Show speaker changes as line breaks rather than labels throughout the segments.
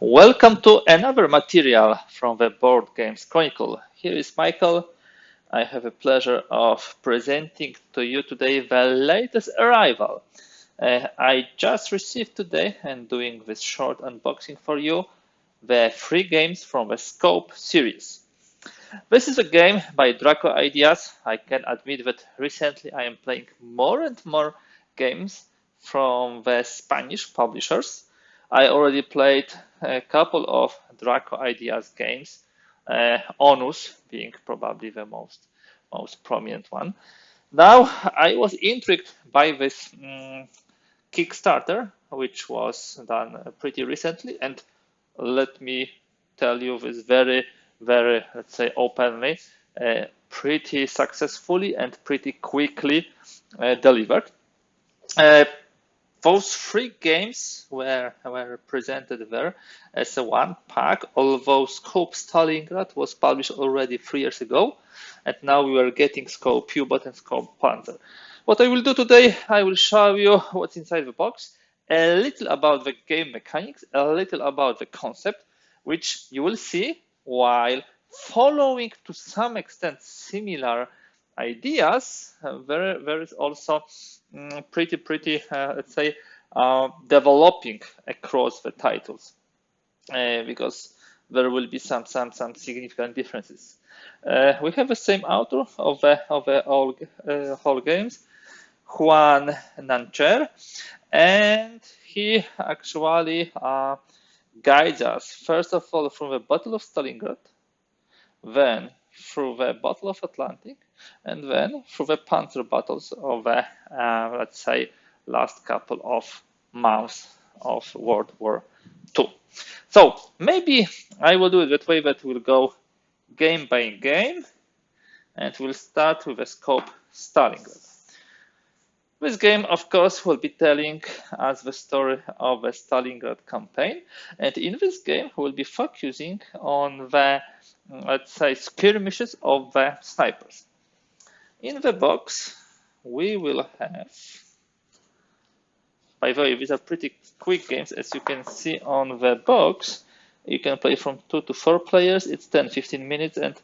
Welcome to another material from the Board Games Chronicle. Here is Michael. I have a pleasure of presenting to you today the latest arrival. I just received today and doing this short unboxing for you the 3 games from the SCOPE series. This is a game by Draco Ideas. I can admit that recently I am playing more and more games from the Spanish publishers. I already played a couple of Draco Ideas games, Onus being probably the most prominent one. Now I was intrigued by this Kickstarter, which was done pretty recently, and let me tell you this very, let's say, openly, pretty successfully and pretty quickly delivered. Those 3 games were presented there as a one pack, although SCOPE Stalingrad was published already 3 years ago, and now we are getting SCOPE U-Boat and SCOPE Panzer. What I will do today, I will show you what's inside the box, a little about the game mechanics, a little about the concept, which you will see while following to some extent similar ideas. There is also pretty let's say developing across the titles because there will be some significant differences. We have the same author of the whole games, Juan Nancher, and he actually guides us first of all from the Battle of Stalingrad, then through the Battle of Atlantic, and then through the Panzer battles of the, let's say, last couple of months of World War II. So maybe I will do it that way, that we'll go game by game, and we'll start with the SCOPE Stalingrad. This game, of course, will be telling us the story of the Stalingrad campaign, and in this game, we'll be focusing on the, let's say, skirmishes of the snipers. In the box, we will have, by the way, these are pretty quick games, as you can see on the box. You can play from 2 to 4 players, it's 10-15 minutes, and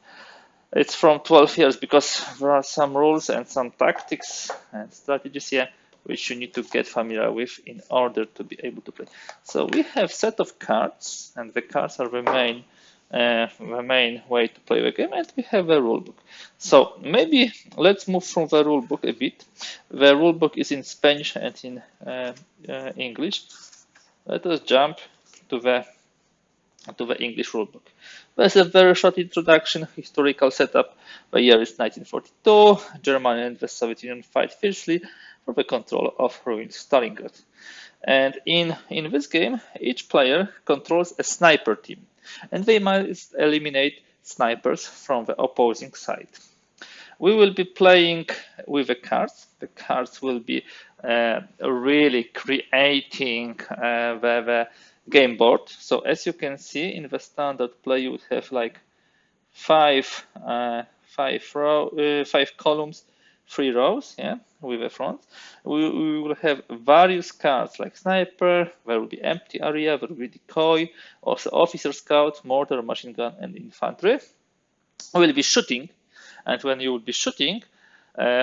it's from 12 years because there are some rules and some tactics and strategies here which you need to get familiar with in order to be able to play. So we have set of cards, and the cards are the main way to play the game, and we have a rule book. So maybe let's move from the rule book a bit. The rule book is in Spanish and in English. Let us jump to the English rulebook. There's a very short introduction, historical setup. The year is 1942. Germany and the Soviet Union fight fiercely for the control of ruined Stalingrad. And in this game, each player controls a sniper team, and they must eliminate snipers from the opposing side. We will be playing with the cards. The cards will be really creating the game board. So as you can see in the standard play, you would have like 5 columns, 3 rows, yeah, with the front. We will have various cards like sniper, there will be empty area, there will be decoy, also officer, scout, mortar, machine gun, and infantry. We will be shooting, and when you will be shooting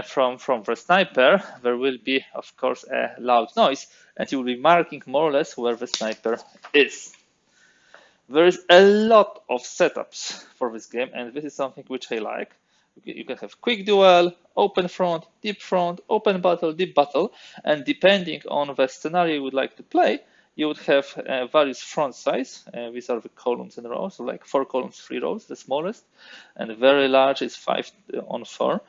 from the sniper, there will be, of course, a loud noise, and you will be marking more or less where the sniper is. There is a lot of setups for this game, and this is something which I like. You can have quick duel, open front, open battle, deep battle, and depending on the scenario you would like to play, you would have various front size. These are the columns and rows, so like 4 columns, 3 rows, the smallest, and very large is 5 on 4.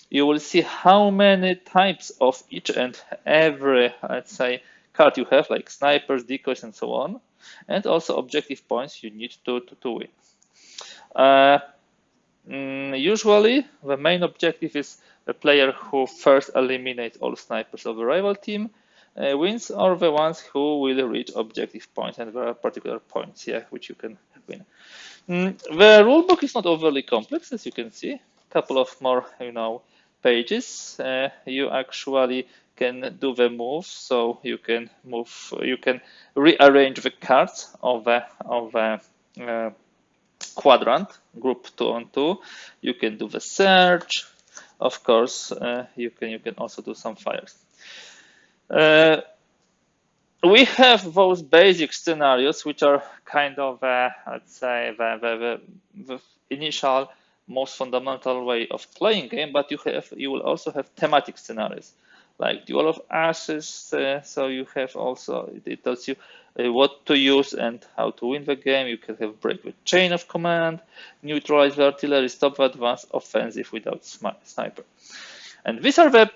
You will see how many types of each and every, let's say, card you have, like snipers, decoys, and so on, and also objective points you need to win. Usually, the main objective is the player who first eliminates all snipers of the rival team wins, or the ones who will reach objective points, and there are particular points here which you can win. The rulebook is not overly complex, as you can see. A couple of more, pages. You actually can do the move. So you can move, you can rearrange the cards of a quadrant, group 2-on-2. You can do the search. Of course, you can also do some fires. We have those basic scenarios, which are kind of, let's say, the initial, most fundamental way of playing game. But you will also have thematic scenarios, like Duel of Ashes. So you have also, it tells you what to use and how to win the game. You can have break the chain of command, neutralize the artillery, stop the advanced offensive without sniper. And these are the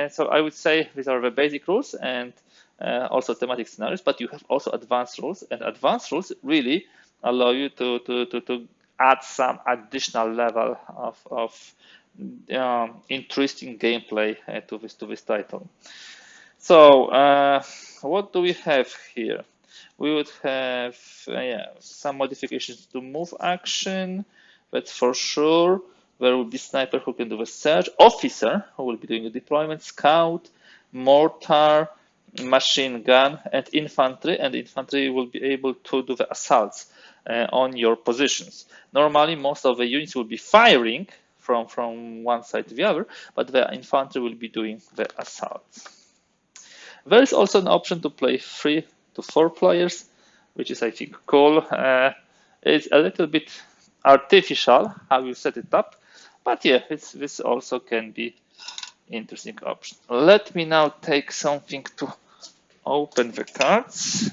so I would say these are the basic rules and also thematic scenarios, but you have also advanced rules, and advanced rules really allow you to add some additional level of interesting gameplay to this title. So what do we have here? We would have some modifications to move action, that's for sure. There will be sniper who can do the search, officer who will be doing the deployment, scout, mortar, machine gun, and infantry. And infantry will be able to do the assaults on your positions. Normally, most of the units will be firing from one side to the other, but the infantry will be doing the assaults. There is also an option to play 3 to 4 players, which is, I think, cool. It's a little bit artificial how you set it up, but yeah, this also can be interesting option. Let me now take something to open the cards,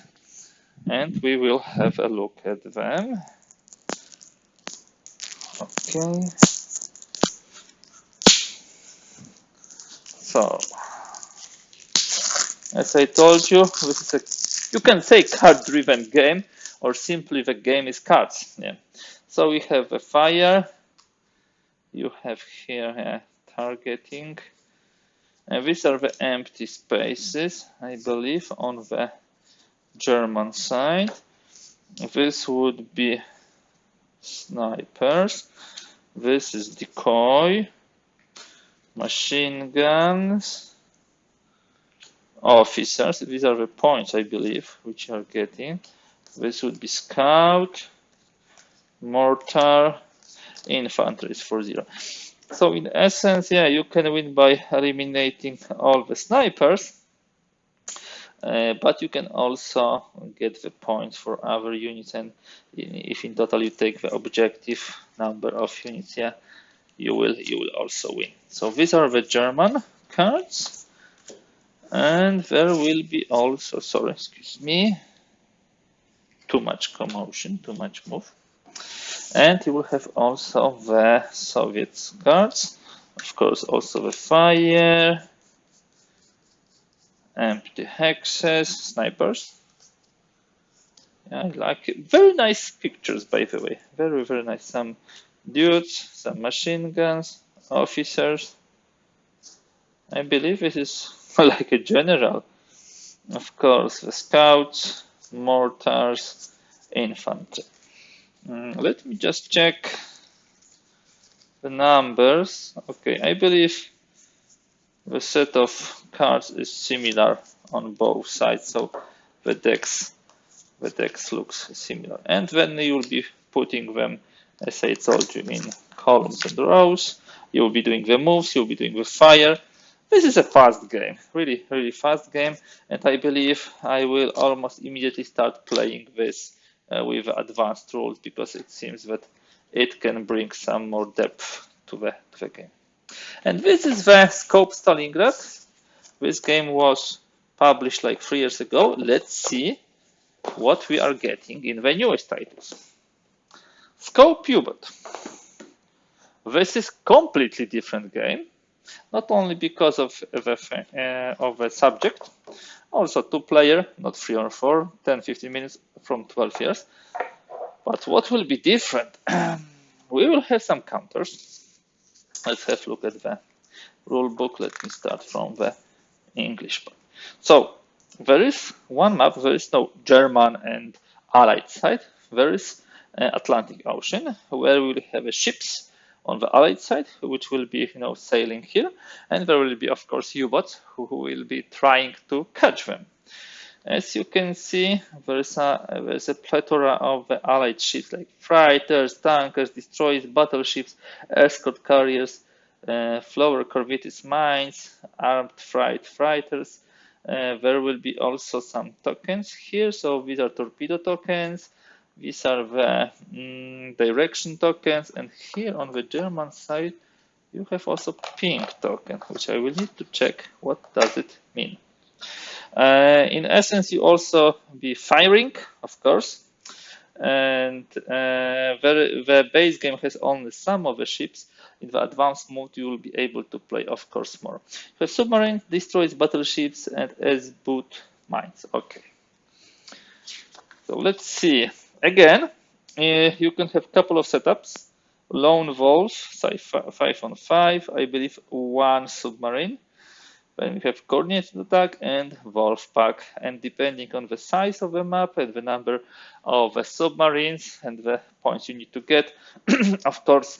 and we will have a look at them. Okay. So, as I told you, this is you can say card-driven game, or simply the game is cards. Yeah. So we have a fire. You have here targeting. And these are the empty spaces, I believe, on the German side. This would be snipers. This is decoy, machine guns, officers. These are the points, I believe, which you are getting. This would be scout, mortar, infantry is 4-0. So in essence, yeah, you can win by eliminating all the snipers, but you can also get the points for other units. And if in total you take the objective number of units, yeah, you will also win. So these are the German cards, and there will be also, sorry, excuse me, too much commotion, too much move. And you will have also the Soviet cards, of course, also the fire, empty hexes, snipers. Yeah, I like it. Very nice pictures, by the way. Very, very nice. Some dudes, some machine guns, officers. I believe this is like a general. Of course, the scouts, mortars, infantry. Let me just check the numbers. Okay, I believe the set of cards is similar on both sides, so the decks looks similar. And then you will be putting them, as I told you, in columns and rows. You will be doing the moves, you will be doing the fire. This is a fast game, really, really fast game, and I believe I will almost immediately start playing this with advanced rules, because it seems that it can bring some more depth to the game. And this is the SCOPE Stalingrad. This game was published like 3 years ago. Let's see what we are getting in the newest titles. SCOPE U-Boat. This is completely different game, not only because of the subject, also 2-player, not 3 or 4, 10-15 minutes from 12 years. But what will be different? We will have some counters. Let's have a look at the rule book. Let me start from the English part. So there is one map. There is no German and Allied side. There is Atlantic Ocean, where we will have ships on the Allied side, which will be sailing here, and there will be of course U-boats who will be trying to catch them. As you can see, there's a plethora of Allied ships like freighters, tankers, destroyers, battleships, escort carriers, flower corvettes, mines, armed freighters. There will be also some tokens here. So these are torpedo tokens. These are the direction tokens. And here on the German side, you have also ping token, which I will need to check. What does it mean? In essence, you also be firing, of course. And the base game has only some of the ships. In the advanced mode, you will be able to play, of course, more. You have submarines, destroyers, battleships, and S-boot mines. Okay. So let's see. Again, you can have a couple of setups. Lone wolf, 5-on-5, I believe 1 submarine. Then we have coordinated attack and wolf pack, and depending on the size of the map and the number of the submarines and the points you need to get, of course,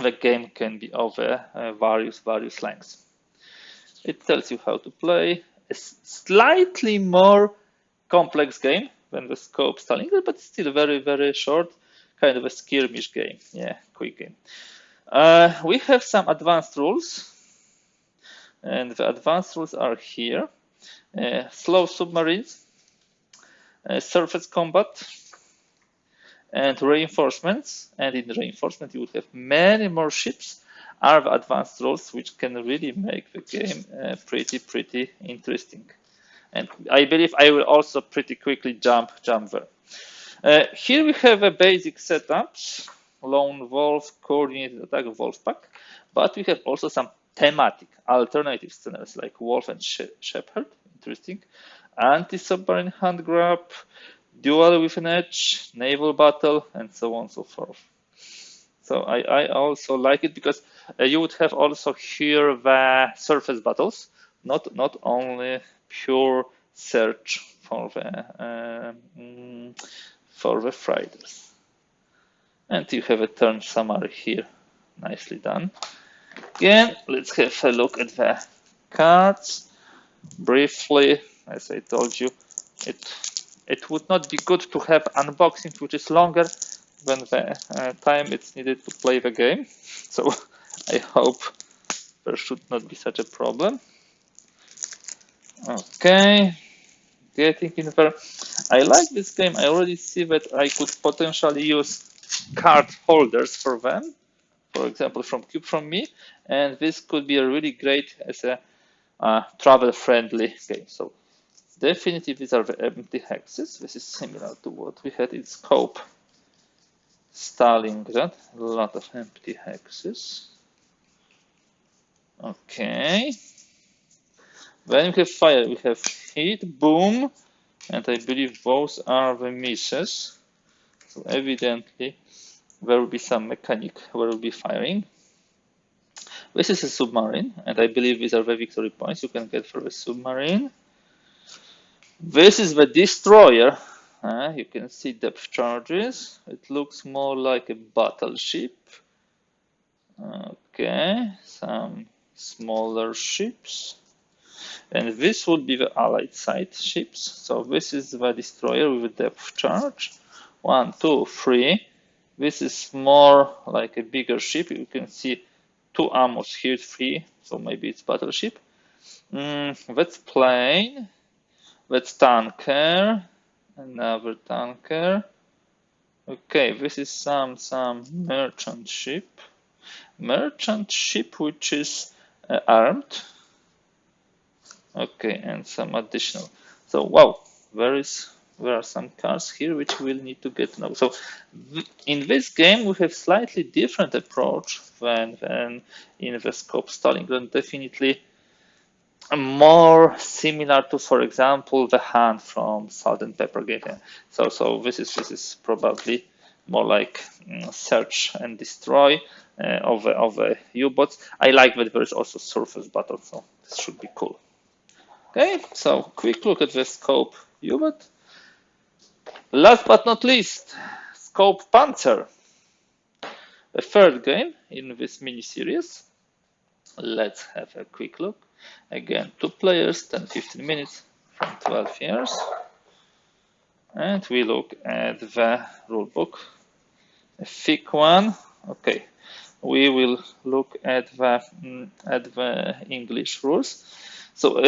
the game can be of various lengths. It tells you how to play. A slightly more complex game than the SCOPE Trilogy, but still very short, kind of a skirmish game. Yeah, quick game. We have some advanced rules. And the advanced rules are here. Slow submarines, surface combat, and reinforcements. And in reinforcement, you would have many more ships. Are the advanced rules, which can really make the game pretty interesting. And I believe I will also pretty quickly jump there. Here we have a basic setups: lone wolf, coordinated attack, wolf pack. But we have also some thematic alternative scenarios like wolf and shepherd, interesting, anti-submarine hand grab, duel with an edge, naval battle, and so on and so forth. So I also like it because you would have also here the surface battles, not only pure search for the freighters. And you have a turn summary here, nicely done. Again, let's have a look at the cards briefly. As I told you, it would not be good to have unboxing which is longer than the time it's needed to play the game. So I hope there should not be such a problem. Okay, getting in there. I like this game. I already see that I could potentially use card holders for them. For example, from Cube from me, and this could be a really great as a travel-friendly game. So definitely these are the empty hexes. This is similar to what we had in SCOPE Stalingrad. A lot of empty hexes. Okay. Then we have fire. We have hit, boom, and I believe those are the misses. So evidently there will be some mechanic where we'll be firing. This is a submarine, and I believe these are the victory points you can get for the submarine. This is the destroyer. You can see depth charges. It looks more like a battleship. Okay, some smaller ships. And this would be the Allied side ships. So this is the destroyer with a depth charge. 1, 2, 3. This is more like a bigger ship. You can see 2 ammos here, 3, so maybe it's battleship. That's plane. That's tanker. Another tanker. Okay, this is some merchant ship. Merchant ship which is armed. Okay, and some additional. So wow, there are some cards here which we'll need to get to know. So in this game, we have slightly different approach than in the SCOPE Stalingrad. Definitely more similar to, for example, the hand from Salt and Pepper game. So this is probably more like search and destroy of U-boats. I like that there is also surface battle, so this should be cool. Okay, so quick look at the SCOPE U-boat. Last but not least, SCOPE Panzer. the third game in this mini series. Let's have a quick look. Again, 2 players, 10-15 minutes from 12 years. And we look at the rulebook, a thick one. Okay, we will look at the English rules. So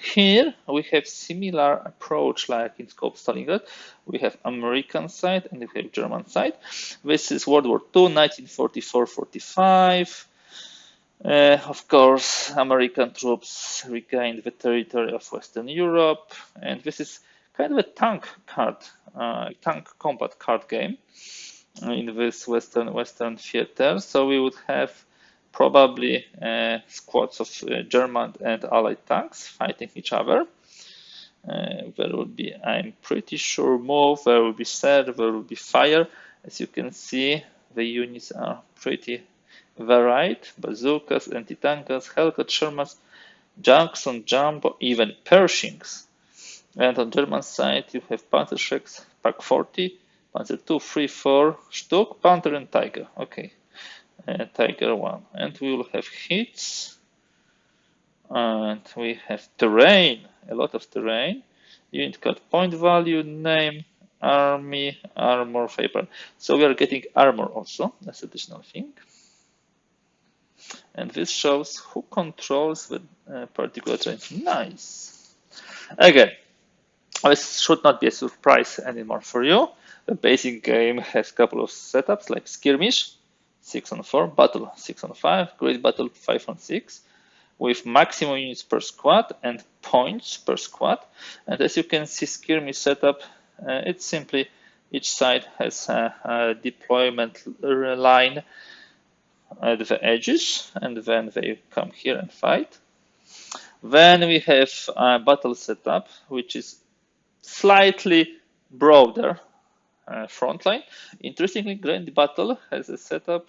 here we have similar approach like in Scope Stalingrad. We have American side and we have German side. This is World War II, 1944-45. Of course, American troops regained the territory of Western Europe, and this is kind of a tank combat card game in this Western theater. So we would have probably squads of German and Allied tanks fighting each other. There will be, I'm pretty sure, move. There will be serve. There will be fire. As you can see, the units are pretty varied: bazookas, anti-tankers, Hellcat, Shermans, Jackson, Jumbo, even Pershings. And on German side, you have Panzerschrecks, Pak 40, Panzer 2, 3, 4, Stuck, Panther, and Tiger. Okay, Tiger 1. And we will have hits. And we have terrain, a lot of terrain. Unit card point value, name, army, armor, favor. So we are getting armor also, that's additional thing. And this shows who controls the particular terrain. Nice. Again, this should not be a surprise anymore for you. The basic game has a couple of setups like skirmish, 6-on-4, battle, 6-on-5, great battle, 5-on-6, with maximum units per squad and points per squad. And as you can see, skirmish setup, it's simply each side has a deployment line at the edges, and then they come here and fight. Then we have a battle setup, which is slightly broader front line. Interestingly, Grand Battle has a setup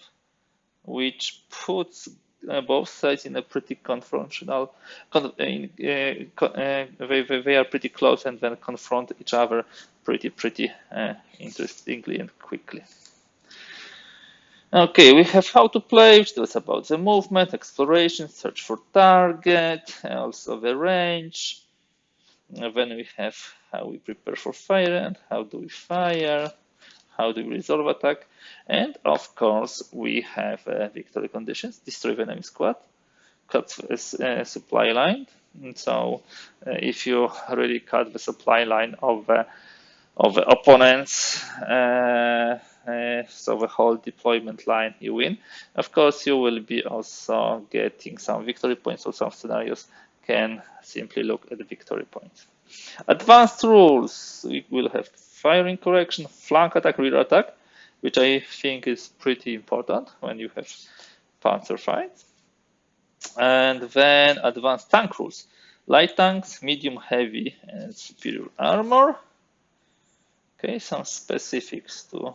which puts both sides in a pretty confrontational. They are pretty close and then confront each other pretty interestingly and quickly. Okay, we have how to play, which tells about the movement, exploration, search for target, also the range. Then we have how we prepare for fire and how do we fire, how do we resolve attack, and of course we have victory conditions: destroy the enemy squad, cut supply line. And so if you really cut the supply line of the opponents, so the whole deployment line, you win. Of course, you will be also getting some victory points, so some scenarios can simply look at the victory points. Advanced rules, we will have firing correction, flank attack, rear attack, which I think is pretty important when you have panzer fights. And then advanced tank rules, light tanks, medium, heavy, and superior armor. Okay, some specifics to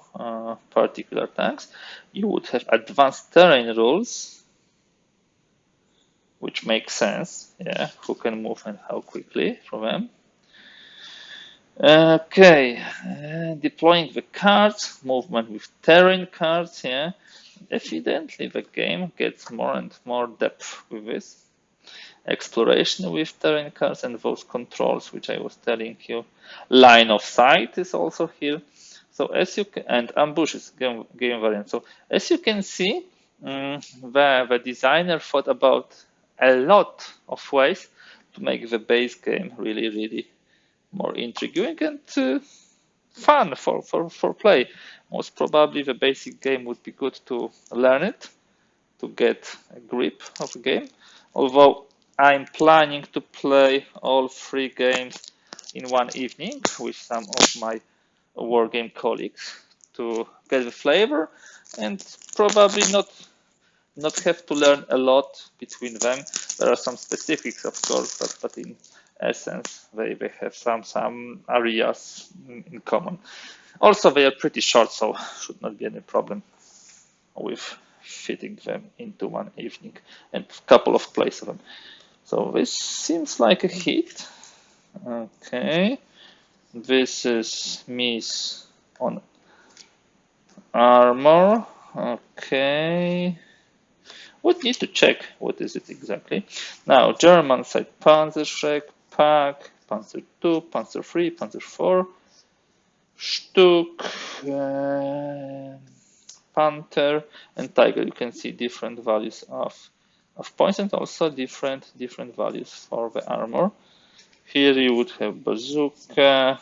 particular tanks. You would have advanced terrain rules, which makes sense. Yeah, who can move and how quickly from them. Okay, deploying the cards, movement with terrain cards. Yeah, evidently the game gets more and more depth with this. Exploration with terrain cards and those controls, which I was telling you. Line of sight is also here. So as you can, and ambushes game variant. So as you can see, the designer thought about a lot of ways to make the base game really more intriguing and fun for play. Most probably the basic game would be good to learn it, to get a grip of the game. Although I'm planning to play all 3 games in one evening with some of my wargame colleagues to get the flavor and probably not have to learn a lot between them. There are some specifics, of course, but in essence, they have some areas in common. Also, they are pretty short, so should not be any problem with fitting them into one evening and a couple of plays of them. So this seems like a hit. Okay, this is miss on armor. Okay. We need to check what is it exactly. Now, German side Panzerschreck, Pack, Panzer II, Panzer III, Panzer IV, Stuck, Panther, and Tiger. You can see different values of points and also different values for the armor. Here you would have Bazooka,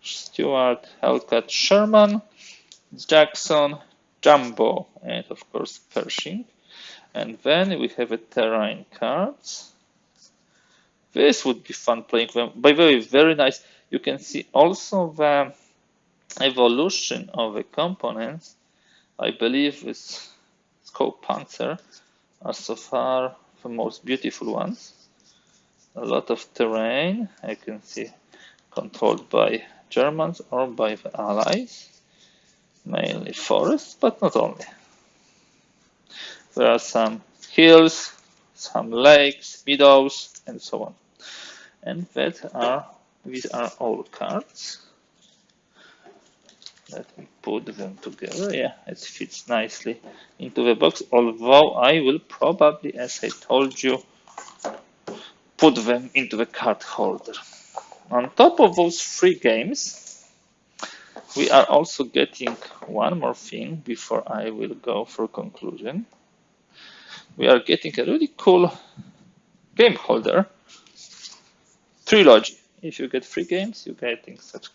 Stuart, Hellcat, Sherman, Jackson, Jumbo, and of course Pershing. And then we have a terrain cards. This would be fun playing them. By the way, very nice. You can see also the evolution of the components. I believe this Scope Panzer are so far the most beautiful ones. A lot of terrain, I can see, controlled by Germans or by the Allies. Mainly forests, but not only. There are some hills, some lakes, meadows, and so on. And these are all cards. Let me put them together. Yeah, it fits nicely into the box, although I will probably, as I told you, put them into the card holder. On top of those 3 games, we are also getting one more thing before I will go for conclusion. We are getting a really cool game holder, Trilogy. If you get 3 games, you're getting such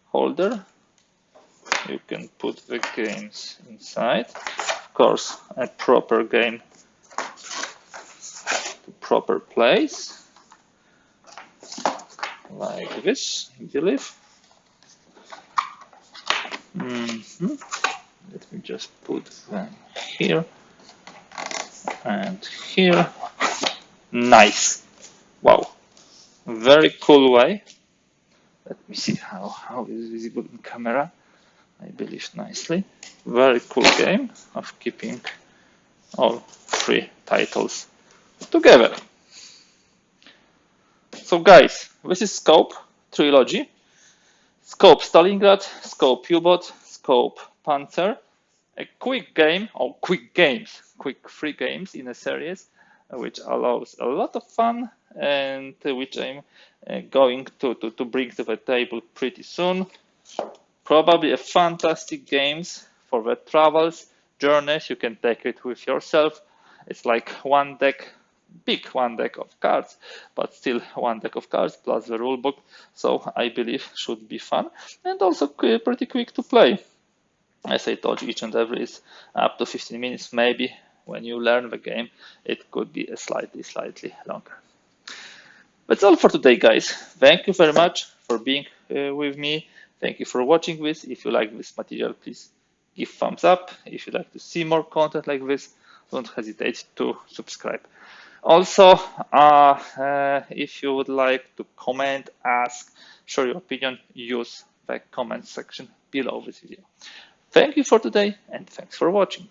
holder. You can put the games inside. Of course, a proper game to proper place, like this, I believe. Let me just put them here and here. Nice. Wow. Very cool way. Let me see how it is visible in camera. I believe nicely. Very cool game of keeping all 3 titles together. So guys, this is SCOPE Trilogy. SCOPE Stalingrad, SCOPE U-Boat, SCOPE Panzer. A quick game, or quick 3 games in a series, which allows a lot of fun and which I'm going to bring to the table pretty soon. Probably a fantastic games for the travels, journeys. You can take it with yourself. It's like one deck, big one deck of cards, but still one deck of cards plus the rule book. So I believe should be fun and also pretty quick to play. As I told you, each and every is up to 15 minutes. Maybe when you learn the game, it could be a slightly longer. That's all for today, guys. Thank you very much for being with me. Thank you for watching this. If you like this material, please give thumbs up. If you'd like to see more content like this, don't hesitate to subscribe. Also, if you would like to comment, ask, share your opinion, use the comment section below this video. Thank you for today, and thanks for watching.